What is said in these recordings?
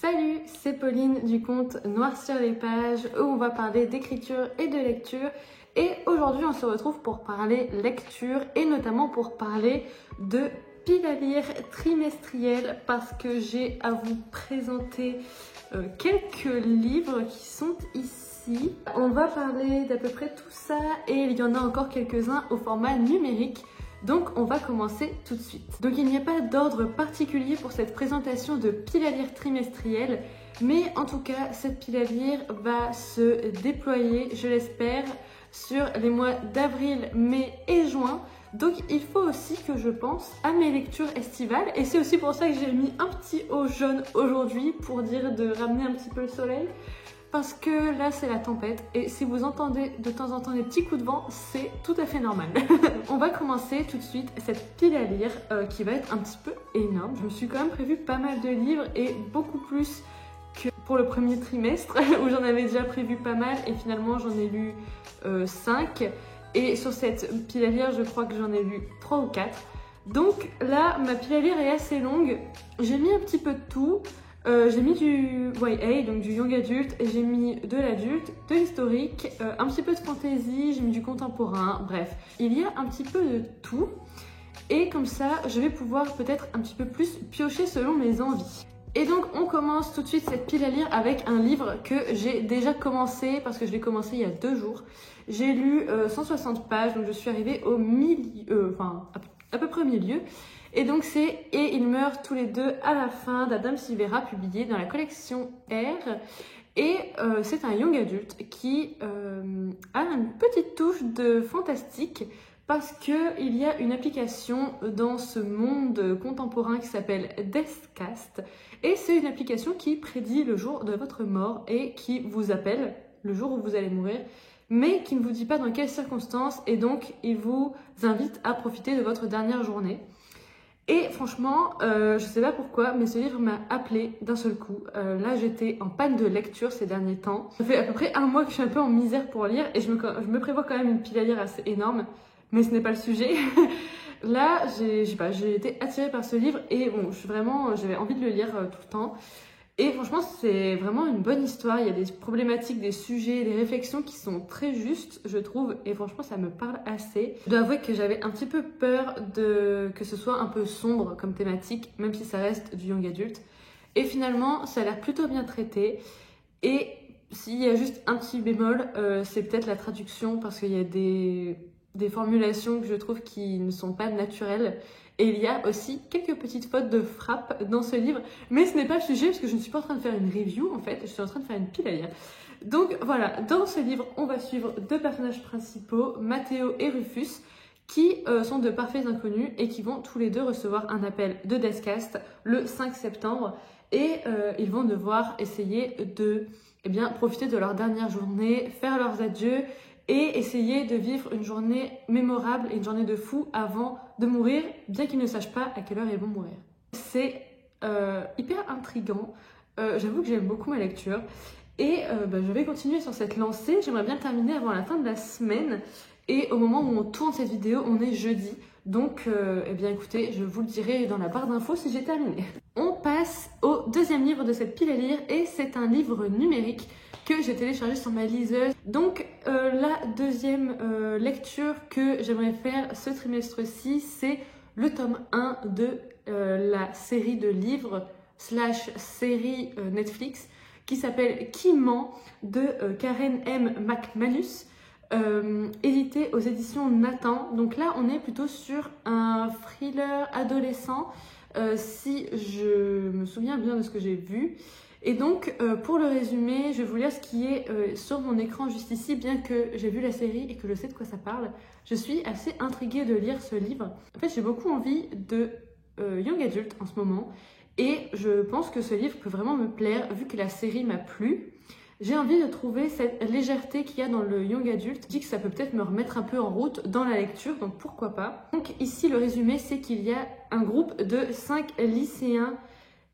Salut, c'est Pauline du compte Noir sur les pages où on va parler d'écriture et de lecture. Et aujourd'hui, on se retrouve pour parler lecture et notamment pour parler de pile à lire trimestrielle parce que j'ai à vous présenter quelques livres qui sont ici. On va parler d'à peu près tout ça et il y en a encore quelques-uns au format numérique. Donc on va commencer tout de suite. Donc il n'y a pas d'ordre particulier pour cette présentation de pile à lire trimestrielle, mais en tout cas cette pile à lire va se déployer, je l'espère, sur les mois d'avril, mai et juin. Donc il faut aussi que je pense à mes lectures estivales et c'est aussi pour ça que j'ai mis un petit haut jaune aujourd'hui pour dire de ramener un petit peu le soleil. Parce que là c'est la tempête et si vous entendez de temps en temps des petits coups de vent, c'est tout à fait normal. On va commencer tout de suite cette pile à lire qui va être un petit peu énorme. Je me suis quand même prévu pas mal de livres et beaucoup plus que pour le premier trimestre où j'en avais déjà prévu pas mal et finalement j'en ai lu 5. Et sur cette pile à lire, je crois que j'en ai lu 3 ou 4. Donc là, ma pile à lire est assez longue. J'ai mis un petit peu de tout. J'ai mis du YA, donc du young adulte, et j'ai mis de l'adulte, de l'historique, un petit peu de fantasy, j'ai mis du contemporain, bref. Il y a un petit peu de tout, et comme ça, je vais pouvoir peut-être un petit peu plus piocher selon mes envies. Et donc, on commence tout de suite cette pile à lire avec un livre que j'ai déjà commencé, parce que je l'ai commencé il y a 2 jours. J'ai lu 160 pages, donc je suis arrivée au milieu, à peu près au milieu. Et donc c'est « Et ils meurent tous les deux à la fin » d'Adam Silvera, publié dans la collection R. Et c'est un young adulte qui a une petite touche de fantastique parce qu'il y a une application dans ce monde contemporain qui s'appelle Deathcast. Et c'est une application qui prédit le jour de votre mort et qui vous appelle le jour où vous allez mourir, mais qui ne vous dit pas dans quelles circonstances. Et donc, il vous invite à profiter de votre dernière journée. Et franchement, je sais pas pourquoi, mais ce livre m'a appelée d'un seul coup. Là, j'étais en panne de lecture ces derniers temps. Ça fait à peu près un mois que je suis un peu en misère pour lire et je me prévois quand même une pile à lire assez énorme, mais ce n'est pas le sujet. Là, j'ai été attirée par ce livre et bon, j'avais envie de le lire tout le temps. Et franchement, c'est vraiment une bonne histoire. Il y a des problématiques, des sujets, des réflexions qui sont très justes, je trouve. Et franchement, ça me parle assez. Je dois avouer que j'avais un petit peu peur que ce soit un peu sombre comme thématique, même si ça reste du young adulte. Et finalement, ça a l'air plutôt bien traité. Et s'il y a juste un petit bémol, c'est peut-être la traduction, parce qu'il y a des formulations que je trouve qui ne sont pas naturelles. Et il y a aussi quelques petites fautes de frappe dans ce livre. Mais ce n'est pas le sujet parce que je ne suis pas en train de faire une review en fait. Je suis en train de faire une pile à lire. Donc voilà, dans ce livre, on va suivre 2 personnages principaux, Matteo et Rufus, qui sont de parfaits inconnus et qui vont tous les deux recevoir un appel de Deathcast le 5 septembre. Et ils vont devoir essayer de profiter de leur dernière journée, faire leurs adieux et essayer de vivre une journée mémorable et une journée de fou avant de mourir, bien qu'ils ne sachent pas à quelle heure ils vont mourir. C'est hyper intriguant. J'avoue que j'aime beaucoup ma lecture. Et je vais continuer sur cette lancée. J'aimerais bien terminer avant la fin de la semaine. Et au moment où on tourne cette vidéo, on est jeudi. Donc, écoutez, je vous le dirai dans la barre d'infos si j'ai terminé. On passe au 2e livre de cette pile à lire et c'est un livre numérique que j'ai téléchargé sur ma liseuse. Donc la 2e lecture que j'aimerais faire ce trimestre-ci, c'est le tome 1 de la série de livres / série Netflix qui s'appelle Qui ment de Karen M. McManus, édité aux éditions Nathan. Donc là on est plutôt sur un thriller adolescent si je me souviens bien de ce que j'ai vu. Et donc, pour le résumer, je vais vous lire ce qui est sur mon écran juste ici, bien que j'ai vu la série et que je sais de quoi ça parle. Je suis assez intriguée de lire ce livre. En fait, j'ai beaucoup envie de young adulte en ce moment. Et je pense que ce livre peut vraiment me plaire, vu que la série m'a plu. J'ai envie de trouver cette légèreté qu'il y a dans le young adulte. Je dis que ça peut peut-être me remettre un peu en route dans la lecture, donc pourquoi pas. Donc ici, le résumé, c'est qu'il y a un groupe de 5 lycéens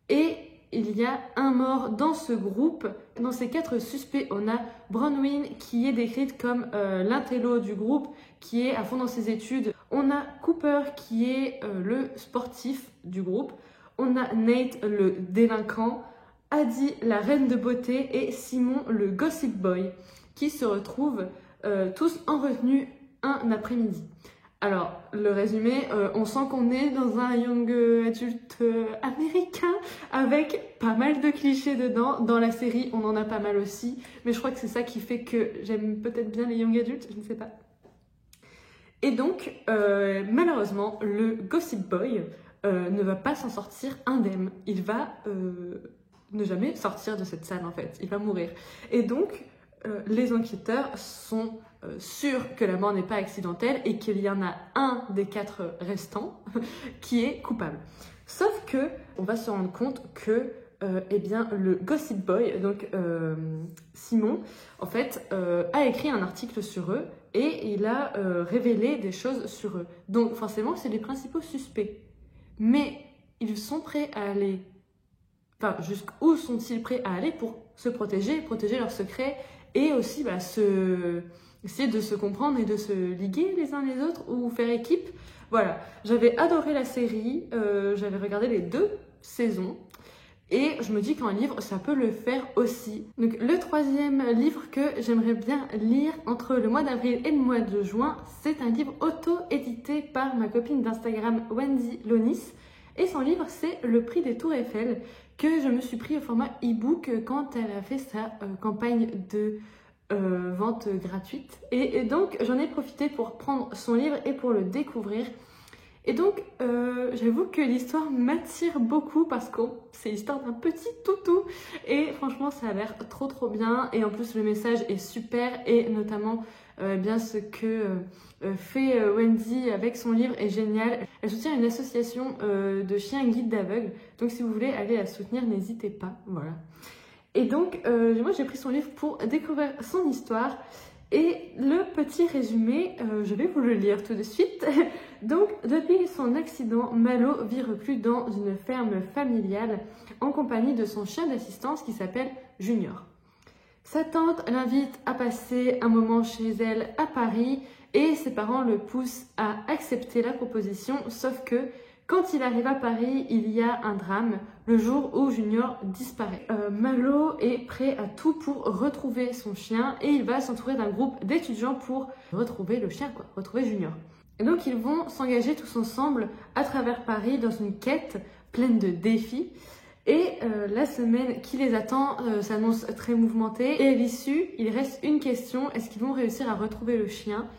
et il y a un mort dans ce groupe. Dans ces 4 suspects, on a Bronwyn qui est décrite comme l'intello du groupe, qui est à fond dans ses études. On a Cooper qui est le sportif du groupe. On a Nate, le délinquant. Adi, la reine de beauté, et Simon, le gossip boy, qui se retrouvent tous en retenue un après-midi. Alors, le résumé, on sent qu'on est dans un young adulte américain avec pas mal de clichés dedans. Dans la série, on en a pas mal aussi, mais je crois que c'est ça qui fait que j'aime peut-être bien les young adultes, je ne sais pas. Et donc, malheureusement, le gossip boy ne va pas s'en sortir indemne. Il va ne jamais sortir de cette salle en fait, il va mourir. Et donc, les enquêteurs sont sûrs que la mort n'est pas accidentelle et qu'il y en a un des 4 restants qui est coupable. Sauf que on va se rendre compte que eh bien, le gossip boy, donc Simon, en fait, a écrit un article sur eux et il a révélé des choses sur eux. Donc forcément, c'est les principaux suspects. Mais ils sont prêts à aller... Enfin, jusqu'où sont-ils prêts à aller pour se protéger leurs secrets et aussi essayer de se comprendre et de se liguer les uns les autres ou faire équipe. Voilà, j'avais adoré la série, j'avais regardé les 2 saisons et je me dis qu'un livre, ça peut le faire aussi. Donc le 3e livre que j'aimerais bien lire entre le mois d'avril et le mois de juin, c'est un livre auto-édité par ma copine d'Instagram Wendy Lonis. Et son livre, c'est Le prix des Tours Eiffel, que je me suis pris au format e-book quand elle a fait sa campagne de vente gratuite. Et donc, j'en ai profité pour prendre son livre et pour le découvrir. Et donc, j'avoue que l'histoire m'attire beaucoup parce que c'est l'histoire d'un petit toutou. Et franchement, ça a l'air trop bien. Et en plus, le message est super. Et notamment, bien ce que fait Wendy avec son livre est génial. Elle soutient une association de chiens guides d'aveugles. Donc, si vous voulez aller la soutenir, n'hésitez pas. Voilà. Et donc, moi, j'ai pris son livre pour découvrir son histoire. Et le petit résumé, je vais vous le lire tout de suite. Donc, depuis son accident, Malo vit reclus dans une ferme familiale en compagnie de son chien d'assistance qui s'appelle Junior. Sa tante l'invite à passer un moment chez elle à Paris et ses parents le poussent à accepter la proposition, sauf que quand il arrive à Paris, il y a un drame, le jour où Junior disparaît. Malo est prêt à tout pour retrouver son chien et il va s'entourer d'un groupe d'étudiants pour retrouver le chien, retrouver Junior. Et donc ils vont s'engager tous ensemble à travers Paris dans une quête pleine de défis. Et la semaine qui les attend s'annonce très mouvementée. Et à l'issue, il reste une question, est-ce qu'ils vont réussir à retrouver le chien ?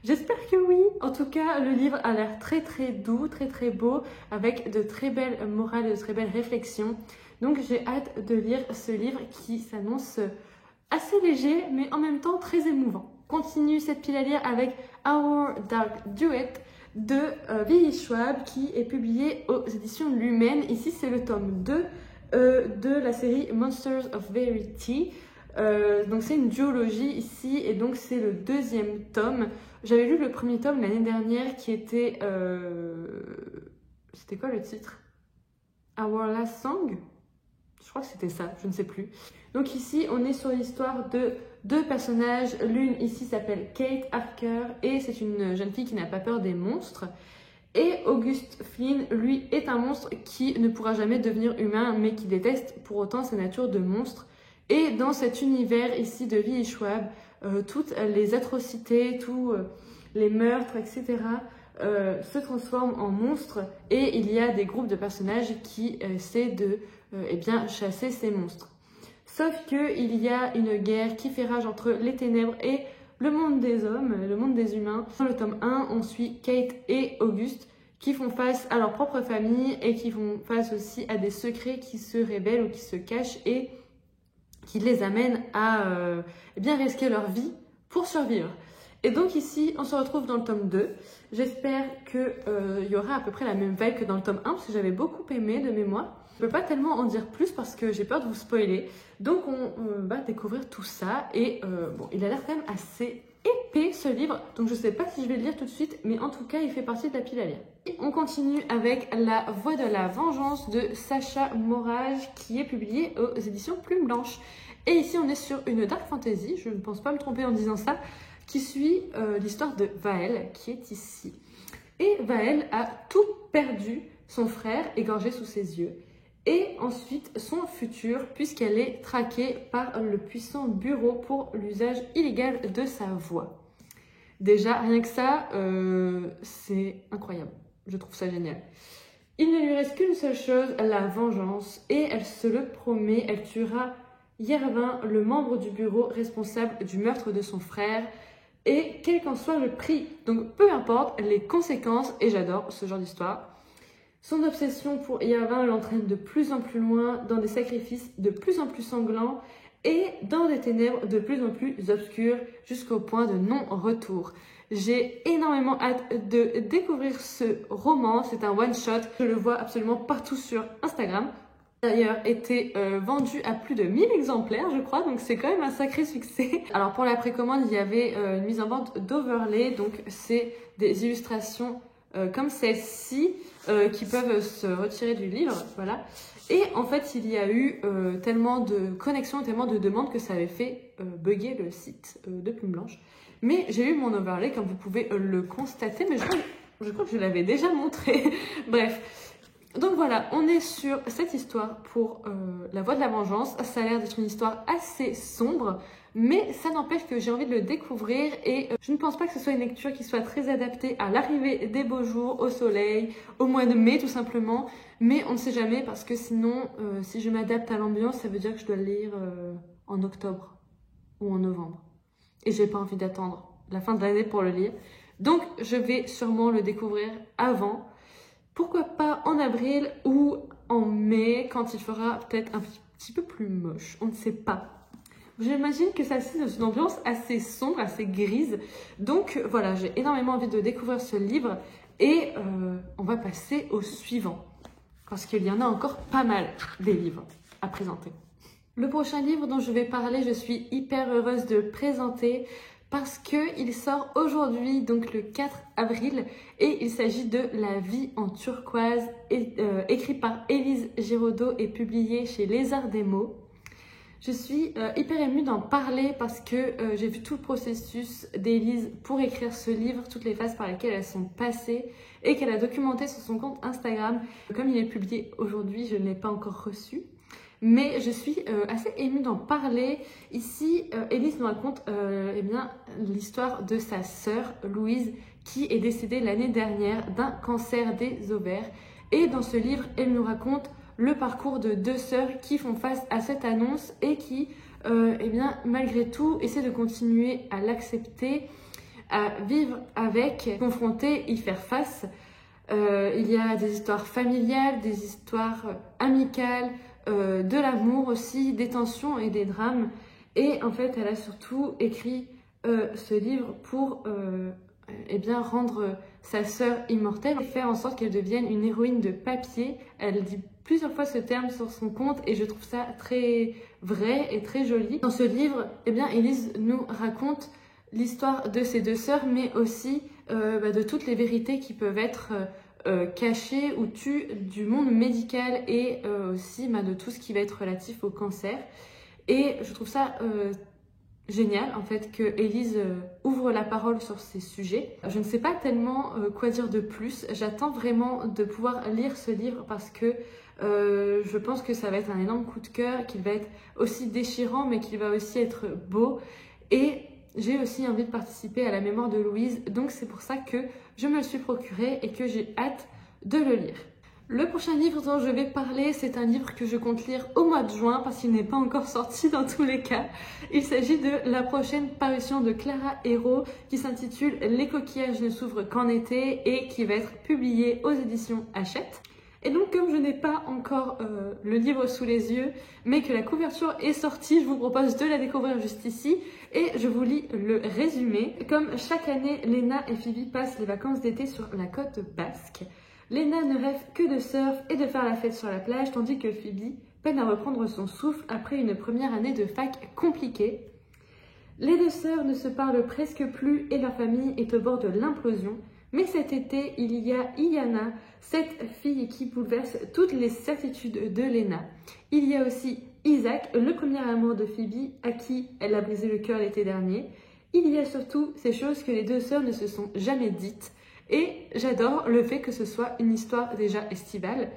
J'espère que oui. En tout cas, le livre a l'air très doux, très beau, avec de très belles morales et de très belles réflexions. Donc j'ai hâte de lire ce livre qui s'annonce assez léger, mais en même temps très émouvant. Continue cette pile à lire avec Our Dark Duet de Lily Schwab qui est publié aux éditions Lumen. Ici, c'est le tome 2 de la série Monsters of Verity. Donc c'est une duologie ici et donc c'est le 2e tome. J'avais lu le 1er tome l'année dernière qui était... C'était quoi le titre? Our Last Song? Je crois que c'était ça, je ne sais plus. Donc ici, on est sur l'histoire de 2 personnages. L'une ici s'appelle Kate Harker et c'est une jeune fille qui n'a pas peur des monstres. Et August Flynn, lui, est un monstre qui ne pourra jamais devenir humain mais qui déteste pour autant sa nature de monstre. Et dans cet univers ici de Lily Schwab, toutes les atrocités, tous les meurtres, etc. Se transforment en monstres et il y a des groupes de personnages qui essaient de chasser ces monstres. Sauf qu'il y a une guerre qui fait rage entre les ténèbres et le monde des hommes, le monde des humains. Dans le tome 1, on suit Kate et Auguste qui font face à leur propre famille et qui font face aussi à des secrets qui se révèlent ou qui se cachent et qui les amènent à risquer leur vie pour survivre. Et donc ici, on se retrouve dans le tome 2. J'espère qu'il y aura à peu près la même vibe que dans le tome 1 parce que j'avais beaucoup aimé de mémoire. Je ne peux pas tellement en dire plus parce que j'ai peur de vous spoiler. Donc on va découvrir tout ça et il a l'air quand même assez épais ce livre. Donc je ne sais pas si je vais le lire tout de suite, mais en tout cas il fait partie de la pile à lire. Et on continue avec La Voix de la Vengeance de Sacha Morage qui est publié aux éditions Plume Blanche. Et ici on est sur une dark fantasy, je ne pense pas me tromper en disant ça, qui suit l'histoire de Vael qui est ici. Et Vael a tout perdu, son frère égorgé sous ses yeux. et ensuite son futur puisqu'elle est traquée par le puissant bureau pour l'usage illégal de sa voix. Déjà, rien que ça, c'est incroyable. Je trouve ça génial. Il ne lui reste qu'une seule chose, la vengeance, et elle se le promet, elle tuera Yervin, le membre du bureau responsable du meurtre de son frère, et quel qu'en soit le prix. Donc peu importe les conséquences, et j'adore ce genre d'histoire. Son obsession pour Yervin l'entraîne de plus en plus loin, dans des sacrifices de plus en plus sanglants, et dans des ténèbres de plus en plus obscures, jusqu'au point de non-retour. J'ai énormément hâte de découvrir ce roman, c'est un one-shot, je le vois absolument partout sur Instagram. D'ailleurs été vendu à plus de 1000 exemplaires je crois, donc c'est quand même un sacré succès. Alors pour la précommande il y avait une mise en vente d'overlay, donc c'est des illustrations comme celle-ci qui peuvent se retirer du livre, voilà. Et en fait il y a eu tellement de connexions, tellement de demandes que ça avait fait bugger le site de Plume Blanche. Mais j'ai eu mon overlay comme vous pouvez le constater, mais je crois que je l'avais déjà montré. Bref. Donc voilà, on est sur cette histoire pour La Voix de la Vengeance. Ça a l'air d'être une histoire assez sombre, mais ça n'empêche que j'ai envie de le découvrir et je ne pense pas que ce soit une lecture qui soit très adaptée à l'arrivée des beaux jours, au soleil, au mois de mai tout simplement. Mais on ne sait jamais parce que sinon, si je m'adapte à l'ambiance, ça veut dire que je dois le lire en octobre ou en novembre. Et j'ai pas envie d'attendre la fin de l'année pour le lire. Donc je vais sûrement le découvrir avant. Pourquoi pas en avril ou en mai, quand il fera peut-être un petit peu plus moche, on ne sait pas. J'imagine que ça c'est dans une ambiance assez sombre, assez grise. Donc voilà, j'ai énormément envie de découvrir ce livre et on va passer au suivant. Parce qu'il y en a encore pas mal des livres à présenter. Le prochain livre dont je vais parler, je suis hyper heureuse de le présenter parce qu'il sort aujourd'hui, donc le 4 avril, et il s'agit de La vie en turquoise, écrit par Élise Giraudot et publié chez Lézard des mots. Je suis hyper émue d'en parler parce que j'ai vu tout le processus d'Élise pour écrire ce livre, toutes les phases par lesquelles elles sont passées et qu'elle a documenté sur son compte Instagram. Comme il est publié aujourd'hui, je ne l'ai pas encore reçu. Mais je suis assez émue d'en parler. Ici, Élise nous raconte eh bien, l'histoire de sa sœur, Louise, qui est décédée l'année dernière d'un cancer des ovaires. Et dans ce livre, elle nous raconte le parcours de deux sœurs qui font face à cette annonce et qui, eh bien, malgré tout, essaient de continuer à l'accepter, à vivre avec, confronter, y faire face. Il y a des histoires familiales, des histoires amicales, de l'amour aussi, des tensions et des drames. Et en fait, elle a surtout écrit ce livre pour eh bien, rendre sa sœur immortelle et faire en sorte qu'elle devienne une héroïne de papier. Elle dit plusieurs fois ce terme sur son compte et je trouve ça très vrai et très joli. Dans ce livre, eh bien, Élise nous raconte l'histoire de ses deux sœurs, mais aussi de toutes les vérités qui peuvent être cachées ou tues du monde médical et aussi de tout ce qui va être relatif au cancer. Et je trouve ça génial en fait que Élise ouvre la parole sur ces sujets. Je ne sais pas tellement quoi dire de plus. J'attends vraiment de pouvoir lire ce livre parce que je pense que ça va être un énorme coup de cœur, qu'il va être aussi déchirant mais qu'il va aussi être beau. Et j'ai aussi envie de participer à la mémoire de Louise, donc c'est pour ça que je me le suis procuré et que j'ai hâte de le lire. Le prochain livre dont je vais parler, c'est un livre que je compte lire au mois de juin parce qu'il n'est pas encore sorti dans tous les cas. Il s'agit de la prochaine parution de Clara Hérault qui s'intitule Les coquillages ne s'ouvrent qu'en été et qui va être publié aux éditions Hachette. Et donc comme je n'ai pas encore le livre sous les yeux, mais que la couverture est sortie, je vous propose de la découvrir juste ici et je vous lis le résumé. Comme chaque année, Léna et Phoebe passent les vacances d'été sur la côte basque. Léna ne rêve que de surf et de faire la fête sur la plage, tandis que Phoebe peine à reprendre son souffle après une première année de fac compliquée. Les deux sœurs ne se parlent presque plus et leur famille est au bord de l'implosion. Mais cet été, il y a Iliana, cette fille qui bouleverse toutes les certitudes de Léna. Il y a aussi Isaac, le premier amour de Phoebe, à qui elle a brisé le cœur l'été dernier. Il y a surtout ces choses que les deux sœurs ne se sont jamais dites. Et j'adore le fait que ce soit une histoire déjà estivale,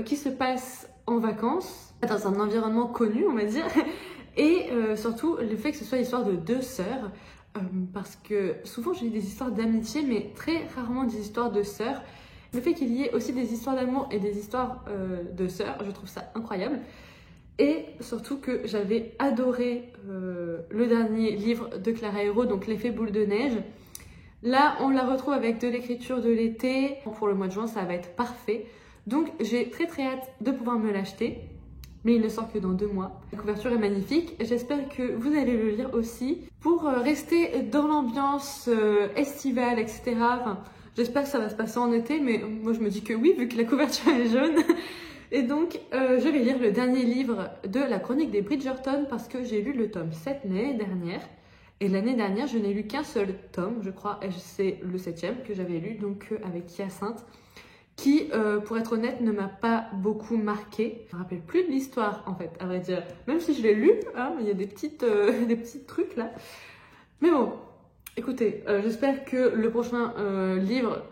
qui se passe en vacances, dans un environnement connu, on va dire, et surtout le fait que ce soit l'histoire de deux sœurs, parce que souvent je lis des histoires d'amitié, mais très rarement des histoires de sœurs. Le fait qu'il y ait aussi des histoires d'amour et des histoires de sœurs, je trouve ça incroyable. Et surtout que j'avais adoré le dernier livre de Clara Hérault, donc L'effet boule de neige. Là, on la retrouve avec de l'écriture de l'été. Pour le mois de juin, ça va être parfait. Donc, j'ai très hâte de pouvoir me l'acheter. Mais il ne sort que dans 2 mois. La couverture est magnifique. J'espère que vous allez le lire aussi. Pour rester dans l'ambiance estivale, etc. Enfin, j'espère que ça va se passer en été, mais moi je me dis que oui, vu que la couverture est jaune. Et donc, je vais lire le dernier livre de la chronique des Bridgerton parce que j'ai lu le tome 7 l'année dernière. Et l'année dernière, je n'ai lu qu'un seul tome, je crois, et c'est le 7e que j'avais lu, donc avec Hyacinthe, qui, pour être honnête, ne m'a pas beaucoup marqué. Je me rappelle plus de l'histoire, en fait, à vrai dire. Même si je l'ai lu, hein, il y a des petits trucs là. Mais bon, écoutez, j'espère que le prochain livre,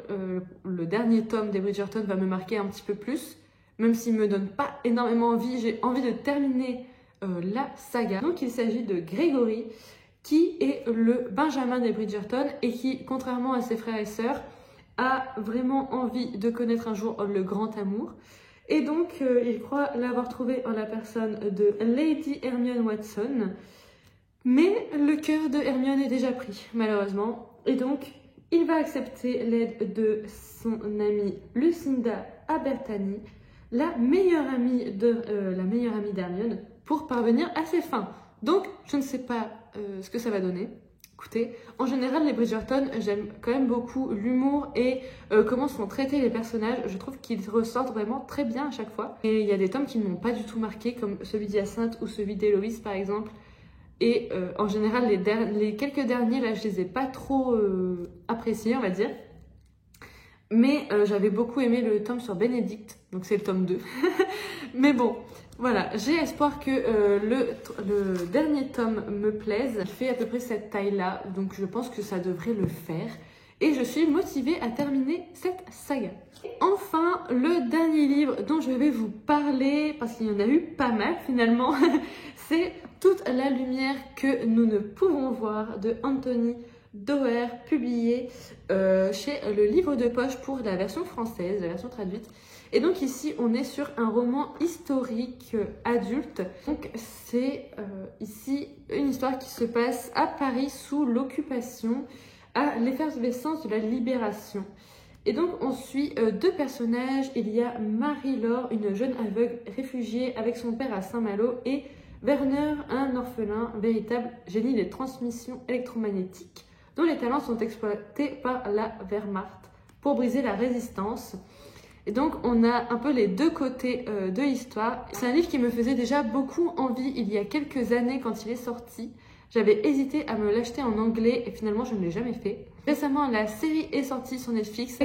le dernier tome des Bridgerton, va me marquer un petit peu plus. Même s'il ne me donne pas énormément envie, j'ai envie de terminer la saga. Donc il s'agit de Grégory, qui est le Benjamin des Bridgerton et qui, contrairement à ses frères et sœurs, a vraiment envie de connaître un jour le grand amour. Et donc il croit l'avoir trouvé en la personne de Lady Hermione Watson. Mais le cœur de Hermione est déjà pris, malheureusement. Et donc, il va accepter l'aide de son amie Lucinda Abertani, la meilleure amie d'Hermione, pour parvenir à ses fins. Donc, je ne sais pas ce que ça va donner. Écoutez, en général, les Bridgerton, j'aime quand même beaucoup l'humour et comment sont traités les personnages. Je trouve qu'ils ressortent vraiment très bien à chaque fois. Et il y a des tomes qui ne m'ont pas du tout marqué, comme celui d'Hyacinthe ou celui d'Héloïse, par exemple. Et en général, les quelques derniers, là, je les ai pas trop appréciés, on va dire. Mais j'avais beaucoup aimé le tome sur Bénédicte, donc c'est le tome 2. Mais bon, voilà, j'ai espoir que le dernier tome me plaise. Il fait à peu près cette taille-là, donc je pense que ça devrait le faire. Et je suis motivée à terminer cette saga. Et enfin, le dernier livre dont je vais vous parler, parce qu'il y en a eu pas mal finalement, c'est Toute la lumière que nous ne pouvons voir de Anthony Doerr, publié chez Le Livre de Poche pour la version française, la version traduite. Et donc ici, on est sur un roman historique adulte. Donc c'est ici une histoire qui se passe à Paris sous l'occupation, à l'effervescence de la libération. Et donc on suit 2 personnages. Il y a Marie-Laure, une jeune aveugle réfugiée avec son père à Saint-Malo, et Werner, un orphelin, véritable génie des transmissions électromagnétiques, dont les talents sont exploités par la Wehrmacht pour briser la résistance. Et donc on a un peu les 2 côtés de l'histoire. C'est un livre qui me faisait déjà beaucoup envie il y a quelques années quand il est sorti. J'avais hésité à me l'acheter en anglais et finalement je ne l'ai jamais fait. Récemment, la série est sortie sur Netflix.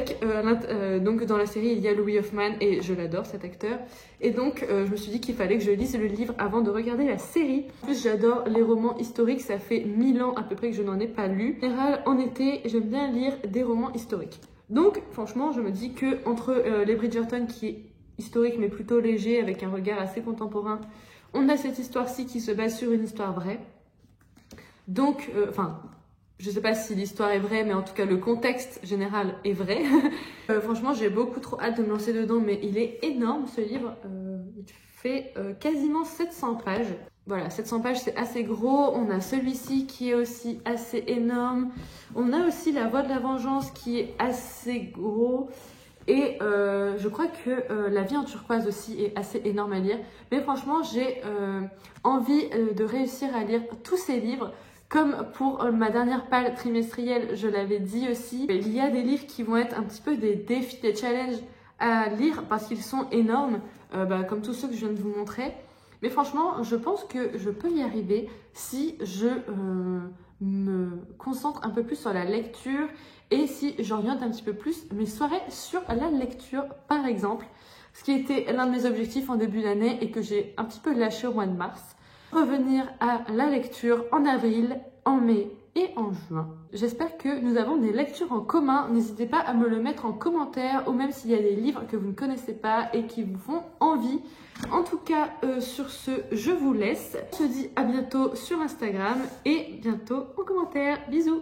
Donc dans la série, il y a Louis Hoffman et je l'adore, cet acteur. Et donc je me suis dit qu'il fallait que je lise le livre avant de regarder la série. En plus, j'adore les romans historiques. Ça fait 1000 ans à peu près que je n'en ai pas lu. En général, en été, j'aime bien lire des romans historiques. Donc franchement, je me dis que entre les Bridgerton, qui est historique mais plutôt léger, avec un regard assez contemporain, on a cette histoire-ci qui se base sur une histoire vraie. Donc, je sais pas si l'histoire est vraie, mais en tout cas, le contexte général est vrai. Franchement, j'ai beaucoup trop hâte de me lancer dedans, mais il est énorme, ce livre. Il fait quasiment 700 pages. Voilà, 700 pages, c'est assez gros. On a celui-ci qui est aussi assez énorme. On a aussi La Voix de la Vengeance qui est assez gros. Et je crois que La Vie en turquoise aussi est assez énorme à lire. Mais franchement, j'ai envie de réussir à lire tous ces livres. Comme pour ma dernière palle trimestrielle, je l'avais dit aussi, il y a des livres qui vont être un petit peu des défis, des challenges à lire parce qu'ils sont énormes, comme tous ceux que je viens de vous montrer. Mais franchement, je pense que je peux y arriver si je me concentre un peu plus sur la lecture et si j'oriente un petit peu plus mes soirées sur la lecture, par exemple. Ce qui était l'un de mes objectifs en début d'année et que j'ai un petit peu lâché au mois de mars. Revenir à la lecture en avril en mai et en juin. J'espère que nous avons des lectures en commun. N'hésitez pas à me le mettre en commentaire ou même s'il y a des livres que vous ne connaissez pas et qui vous font envie. En tout cas, sur ce, je vous laisse. On se dit à bientôt sur Instagram et bientôt en commentaire. Bisous!